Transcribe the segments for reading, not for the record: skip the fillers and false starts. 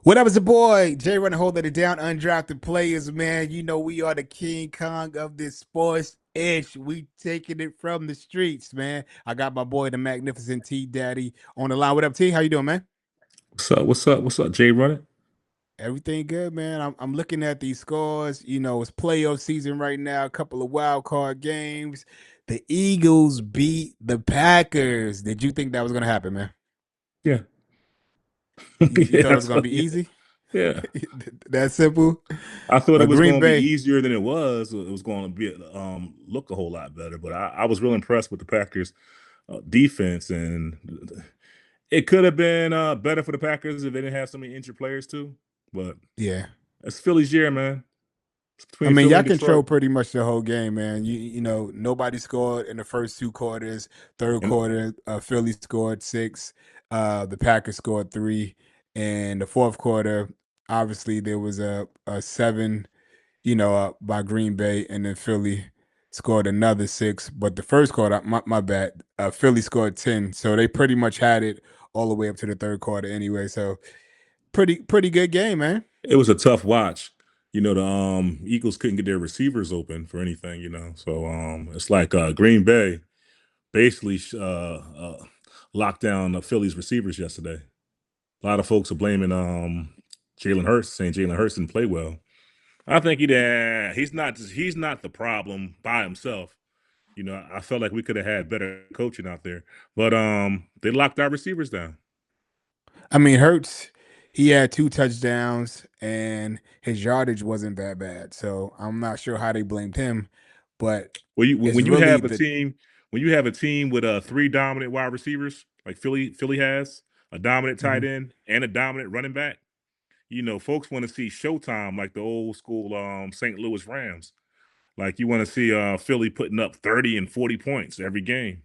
What up, it's the boy? Jay running holding it down, undrafted players, man. You know we are the King Kong of this sports ish. We taking it from the streets, man. I got my boy, the magnificent T Daddy, on the line. What up, T? How you doing, man? What's up? What's up? What's up? Jay running? Everything good, man. I'm looking at these scores. You know, it's playoff season right now. A couple of wild card games. The Eagles beat the Packers. Did you think that was gonna happen, man? Yeah. You Yeah, thought it was gonna be yeah. easy? Yeah. That simple? I thought it But was Green going to be Bay. easier than it was. It was going to be look a whole lot better. But I was real impressed with the Packers defense, and it could have been better for the Packers if they didn't have so many injured players too. But Yeah. it's Philly's year, man. It's I between mean, Philly y'all and control Detroit, pretty much the whole game, man. You know, nobody scored in the first two quarters. Third and quarter, Philly scored six. The Packers scored three. And the fourth quarter, obviously there was a seven, by Green Bay, and then Philly scored another six. But the first quarter, my bad, Philly scored 10. So they pretty much had it all the way up to the third quarter anyway. So pretty good game, man. it was a tough watch. The Eagles couldn't get their receivers open for anything. So it's like Green Bay basically locked down Philly's receivers yesterday. A lot of folks are blaming Jalen Hurts, saying Jalen Hurts didn't play well. I think he's not the problem by himself. I felt like we could have had better coaching out there, but they locked our receivers down. I mean, Hurts, he had two touchdowns and his yardage wasn't that bad. So I'm not sure how they blamed him, but When you it's when you really have a the team when you have a team with three dominant wide receivers like Philly has a dominant tight mhm. end and a dominant running back. Folks want to see Showtime like the old school St. Louis Rams. Like you want to see Philly putting up 30 and 40 points every game.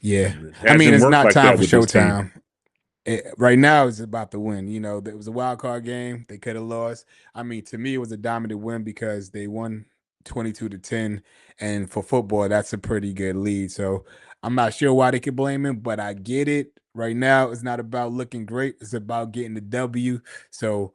Yeah. And it I mean, hasn't it's worked not like time that for with this team. Showtime. Right now, it's about the win. You know, there was a wild card game. They could have lost. I mean, to me, it was a dominant win because they won 22-10. And for football, that's a pretty good lead. So I'm not sure why they could blame him, but I get it. Right now, it's not about looking great. It's about getting the W. So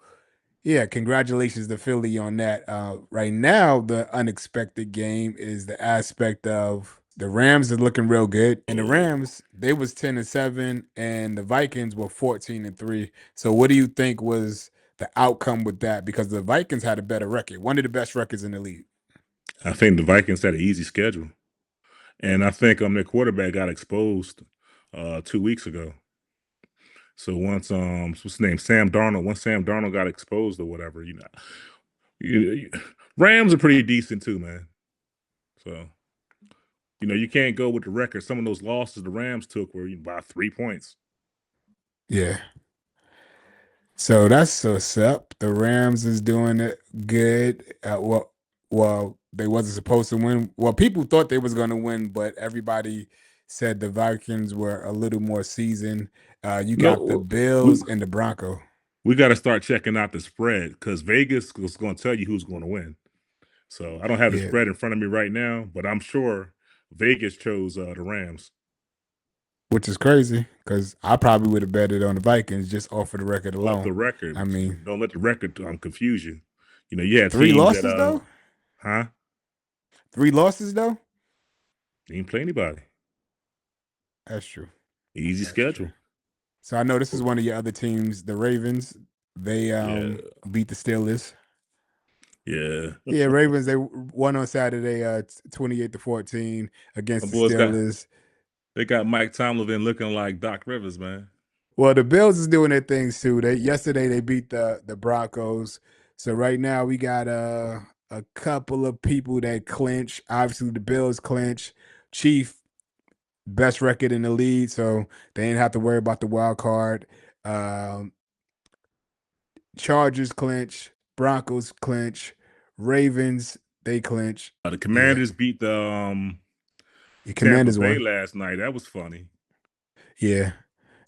yeah, congratulations to Philly on that. Right now, the unexpected game is the aspect of the Rams are looking real good, and the Rams they was 10-7, and the Vikings were 14-3. So, what do you think was the outcome with that? Because the Vikings had a better record, one of the best records in the league. I think the Vikings had an easy schedule. And I think their quarterback got exposed 2 weeks ago. So once what's his name? Once Sam Darnold got exposed or whatever, you, you- Rams are pretty decent too, man. So you can't go with the record. Some of those losses the Rams took were by 3 points. Yeah. So that's what's up. The Rams is doing it good. Well, they wasn't supposed to win. Well, people thought they was going to win, but everybody said the Vikings were a little more seasoned. You got the No, we Bills and the Bronco. we got to start checking out the spread because Vegas is going to tell you who's going to win. So I don't have the Yeah, spread in front of me right now, but I'm sure Vegas chose the Rams. which is crazy because I probably would have betted on the Vikings just off of the record Off the alone. record. I mean, Don't let the record confuse you. You have three teams that losses though. huh? Three losses though. They didn't play anybody. That's true. Easy That's true. schedule. So I know this is one of your other teams, the Ravens. They Yeah, beat the Steelers. yeah. Yeah, Ravens they won on Saturday 28-14 My against the boys Steelers. they got Mike Tomlin looking like Doc Rivers, man. Well, the Bills is doing their things too. They yesterday they beat the Broncos. So right now we got a couple of people that clinch. Obviously the Bills clinch. Chief best record in the league, so they ain't have to worry about the wild card. Um, Chargers clinch, Broncos clinch, Ravens they clinch. The Yeah, Commanders beat the your Tampa Commanders Bay won. last night. That was funny. Yeah,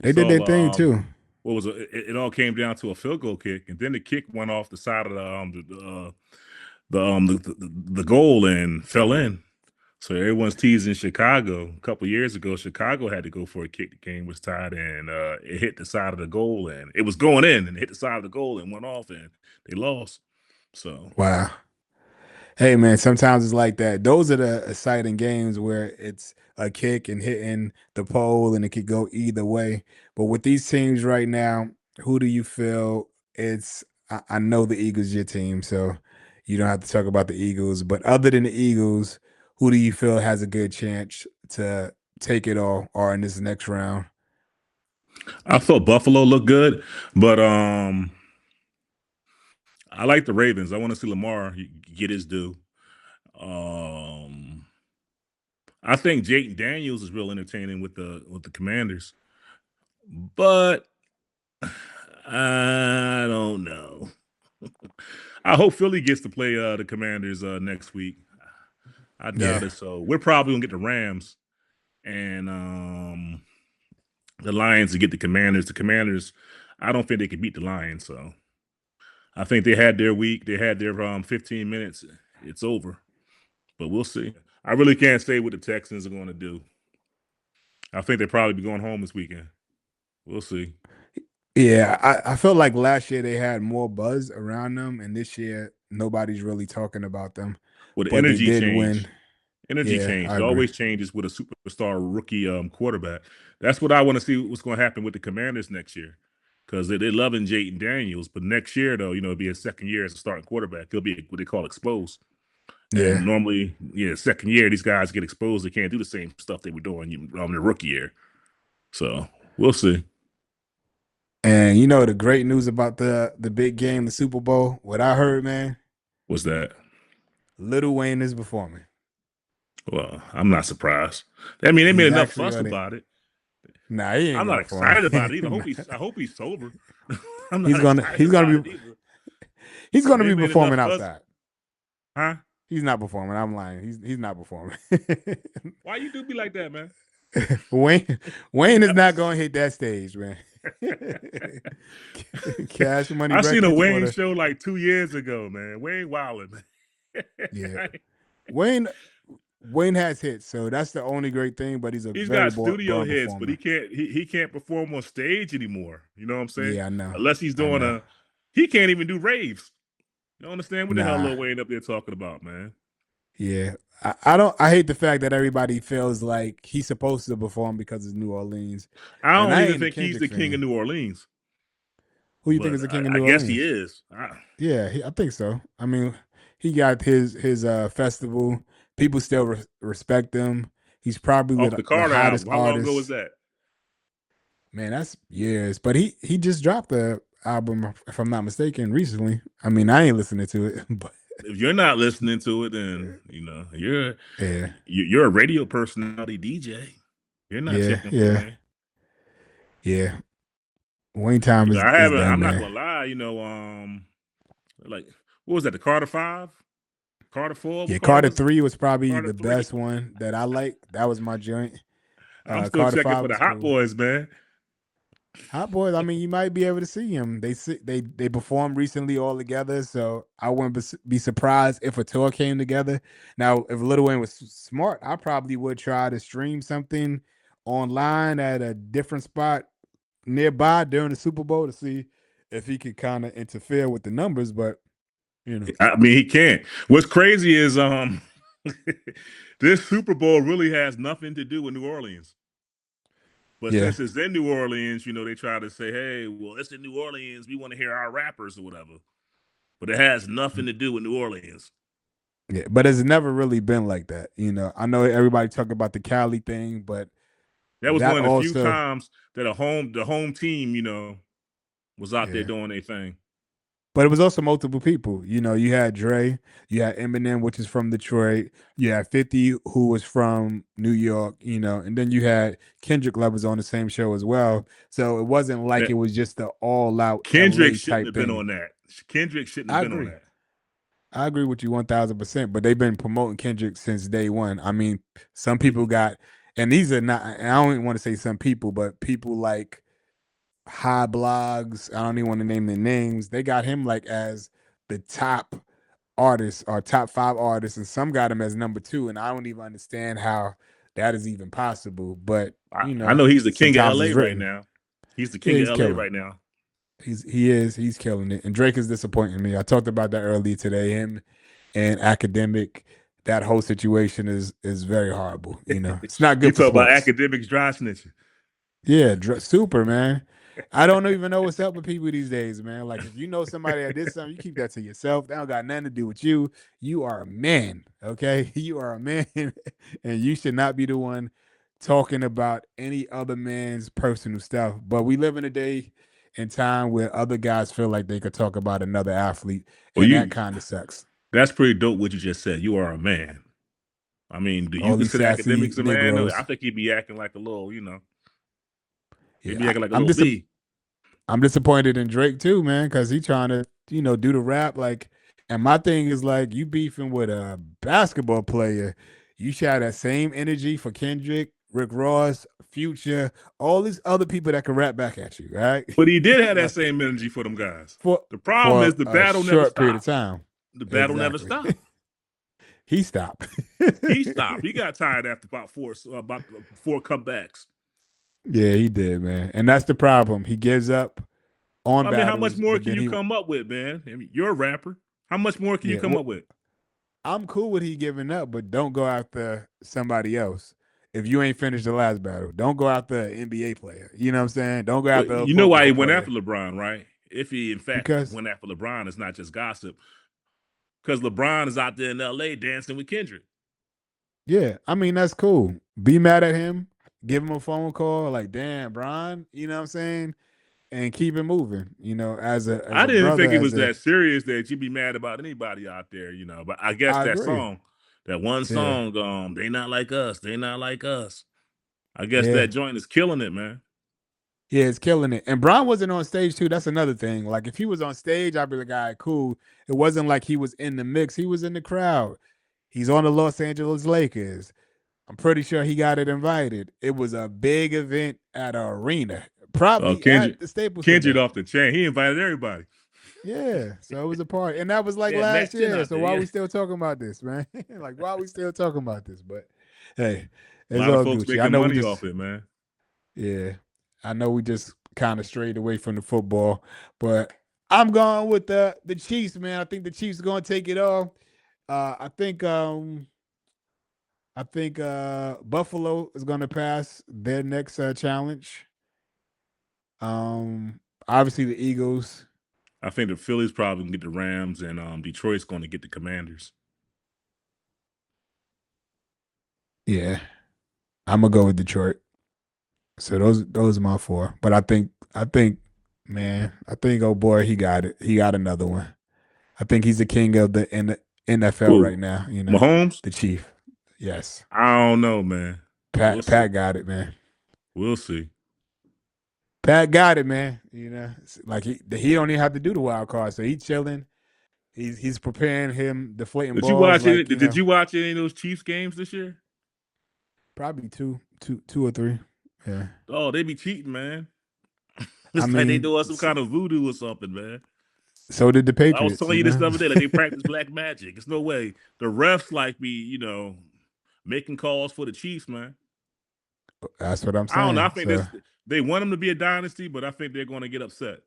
they It's did their all thing too. what was it all came down to a field goal kick, and then the kick went off the side of the goal and fell in. So everyone's teasing Chicago. A couple years ago, Chicago had to go for a kick. The game was tied, and it hit the side of the goal, and it was going in, and it hit the side of the goal and went off, and they lost. So Wow. Hey man, sometimes it's like that. Those are the exciting games where it's a kick and hitting the pole and it could go either way. But with these teams right now, who do you feel it's I know the Eagles your team, so you don't have to talk about the Eagles, but other than the Eagles, who do you feel has a good chance to take it all or in this next round? I thought Buffalo looked good, but I like the Ravens. I want to see Lamar get his due. Um, I think Jayden Daniels is real entertaining with the Commanders, but I don't know. I hope Philly gets to play the Commanders next week. I doubt Yeah. it. So we're probably gonna get the Rams and the Lions to get the Commanders. The Commanders, I don't think they can beat the Lions. So I think they had their week. They had their 15 minutes. It's over. But we'll see. I really can't say what the Texans are going to do. I think they'll probably be going home this weekend. We'll see. Yeah, I felt like last year they had more buzz around them, and this year nobody's really talking about them. Well, the But they energy did win. change. Energy Yeah, change. I It agree. always changes with a superstar rookie quarterback. That's what I want to see what's going to happen with the Commanders next year. Because they're loving Jayden Daniels. But next year, though, it'll be his second year as a starting quarterback. He'll be what they call exposed. And Yeah, normally, yeah, second year, these guys get exposed. They can't do the same stuff they were doing their rookie year. So we'll see. and you know the great news about the big game, the Super Bowl. What I heard, man, What's that? Lil Wayne is performing. Well, I'm not surprised. I mean, they made He's enough actually fuss on it. about it. Nah, he ain't I'm not gonna perform. excited about it either. Nah. I hope he's sober. I'm He's not gonna excited he's gonna about it be either. he's gonna They be made enough performing fuss, outside. huh? He's not performing. I'm lying. He's not performing. Why you do me like that, man? Wayne Wayne is not gonna hit that stage, man. Cash Money I seen a Records for Wayne the show like 2 years ago, man. Wayne Wildin. yeah. Wayne Wayne has hits, so that's the only great thing. But he's a He's very got studio born hits, but he performer. can't he can't perform on stage anymore. You know what I'm saying? Yeah, I know. Unless he's I doing know. he can't even do raves. You don't understand what the hell Nah. Lil Wayne up there talking about, man? Yeah. I don't I hate the fact that everybody feels like he's supposed to perform because it's New Orleans. I And don't I even ain't a think he's Kendrick the king of fan. New Orleans, Who you think but is the king of I New guess he Orleans? is. Yeah, I think so. I mean, he got his festival. People still respect him. He's probably Off the the Carter hottest album. How long ago was artist. that? Man, that's years. But he just dropped the album, if I'm not mistaken, recently. I mean, I ain't listening to it, but If you're not listening to it, then yeah, you're a radio personality DJ. You're not yeah, checking for yeah, Wayne. yeah. Wayne Time I is haven't. done, I'm not man. gonna lie. Like what was that? The Carter Five, Carter Four. Yeah, What Carter Carter was it? 3 was probably Carter the Three. best one that I like. That was my joint. I'm still Carter checking 5 for the was Hot cool. Boys, man. Hot Boys, I mean, you might be able to see him. They performed recently all together, so I wouldn't be surprised if a tour came together. Now, if Lil Wayne was smart, I probably would try to stream something online at a different spot nearby during the Super Bowl to see if he could kind of interfere with the numbers. But you know, I mean, he can't. What's crazy is this Super Bowl really has nothing to do with New Orleans. But yeah, since it's in New Orleans, they try to say, "Hey, well, it's in New Orleans. We want to hear our rappers or whatever." But it has nothing to do with New Orleans. yeah. But it's never really been like that. I know everybody talk about the Cali thing, but That was that one of the few also times that the home team, was out there yeah. doing their thing. But it was also multiple people. You had Dre, you had Eminem, which is from Detroit, you had 50, who was from New York, and then you had Kendrick Levels on the same show as well. So it wasn't like That it was just the all out Kendrick LA shouldn't type have been thing. on that. Kendrick shouldn't have I been on agree. that. I agree with you 1000%, but they've been promoting Kendrick since day one. I mean, some people got, and these are not, and I don't even want to say some people, but people like high blogs. I don't even want to name their names. They got him like as the top artists or top 5 artists, and some got him as number 2, and I don't even understand how that is even possible. But I know he's the king of sometimes it's LA right written. now. He's the Yeah, king of he's LA killing. right now. He's killing it, and Drake is disappointing me. I talked about that earlier today. Him and Academic, that whole situation is very horrible. It's not You good for talk about sports. academics dry snitching. Yeah, super man. I don't even know what's up with people these days, man. Like if you know somebody that did something, you keep that to yourself. That don't got nothing to do with you. You are a man, okay? You are a man, and you should not be the one talking about any other man's personal stuff. But we live in a day and time where other guys feel like they could talk about another athlete, Well, and that you kind of sucks. that's pretty dope what you just said. You are a man. I mean, do you All these consider sassy academics a man? No, I Negroes. think he'd be acting like a little, he'd Yeah, be acting like a I'm little dis B. I'm disappointed in Drake too, man, because he trying to, do the rap. Like, and my thing is like, you beefing with a basketball player, you should have that same energy for Kendrick, Rick Ross, Future, all these other people that can rap back at you, right? But he did have that Like same energy for them guys. for The problem is for the a battle never short period of stopped. time. The battle never Exactly. stopped. He stopped. He stopped. He got tired after about four comebacks. Yeah, he did, man. And that's the problem. He gives up on I mean, how much battles, more but can then you he come up with, man? I mean, you're a rapper. How much more can you yeah, come up with? I'm cool with he giving up, but don't go after somebody else. If you ain't finished the last battle, don't go after an NBA player. You know what I'm saying? Don't go Well, after a you know why he football went player after LeBron, right? If he in fact because went after LeBron, it's not just gossip. Because LeBron is out there in LA dancing with Kendrick. yeah, I mean that's cool. Be mad at him, give him a phone call, like damn, Brian. You know what I'm saying? And keep it moving. As I a didn't brother, think it as was a that serious that you'd be mad about anybody out there, But I guess I that agree. song, that one Yeah, song, they not like us, they not like us. I guess yeah. that joint is killing it, man. Yeah, it's killing it. And Brian wasn't on stage too. That's another thing. Like if he was on stage, I'd be like, all right, cool. It wasn't like he was in the mix. He was in the crowd. He's on the Los Angeles Lakers. I'm pretty sure he got it invited. It was a big event at an arena, probably Kendrick, at the Staples Kendrick Center. off the chain. He invited everybody. Yeah, so it was a party, and that was like Yeah, last Matt Chin year. out So there. why are Yeah, we still talking about this, man? Like why are we still talking about this? But hey, a it's lot of all folks Gucci. I making know we money just off it, man. yeah, I know we just kind of strayed away from the football, but I'm going with the Chiefs, man. I think the Chiefs are going to take it all. Uh, I think um I think Buffalo is going to pass their next challenge. Obviously the Eagles. I think the Phillies probably can get the Rams, and Detroit's going to get the Commanders. Yeah, I'm gonna go with Detroit. So those are my four. But I think oh boy, he got it. He got another one. I think he's the king of the NFL Who? right now. Mahomes? The chief. Yes, I don't know, man. We'll see. Pat got it, man. We'll see. Pat got it, man. It's like he don't even have to do the wild card, so he's chilling. He's preparing him deflating Did you balls watch like it? Did you watch any of those Chiefs games this year? probably two or three. Yeah, Oh, they be cheating, man. I It's like they mean, doing some kind of voodoo or something, man. so did the I was Patriots. telling you this the other day, like they practice black magic. It's no way. The refs like be, making calls for the Chiefs, man. That's what I'm I don't know. I saying. think So they want them to be a dynasty, but I think they're going to get upset.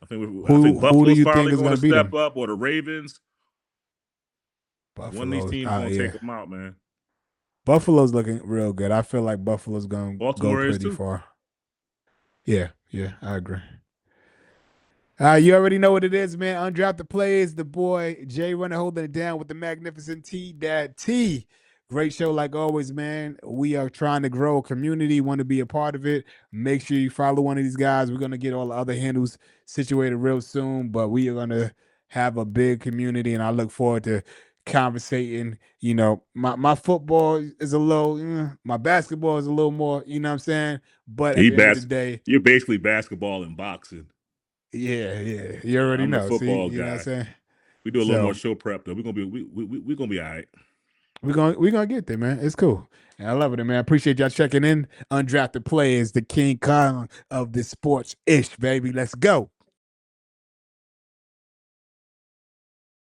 I think who do Buffalo's you think probably is going going to to beat step them? up, or the Ravens. One of these Buffalo's. teams going to take Yeah, them out, man. Buffalo's looking real good. I feel like Buffalo's going to go Baltimore is pretty too. far. Yeah, yeah, I agree. You already know what it is, man. Undrafted Players, the boy Jay Runner holding it down with the magnificent T Dad T. Great show, like always, man. We are trying to grow a community, want to be a part of it. Make sure you follow one of these guys. We're going to get all the other handles situated real soon, but we are going to have a big community, and I look forward to conversating. My football is a little, my basketball is a little more, you know what I'm saying? But at He the end of the bas- day, You're basically basketball and boxing. yeah, yeah. You Yeah, already I'm the know. See, football you know what I'm guy. saying? We do a little more So show prep though. We're gonna be all right. we're gonna get there, man. It's cool. And I love it, man. I appreciate y'all checking in. Undrafted Players, the King Kong of the sports ish, baby. Let's go.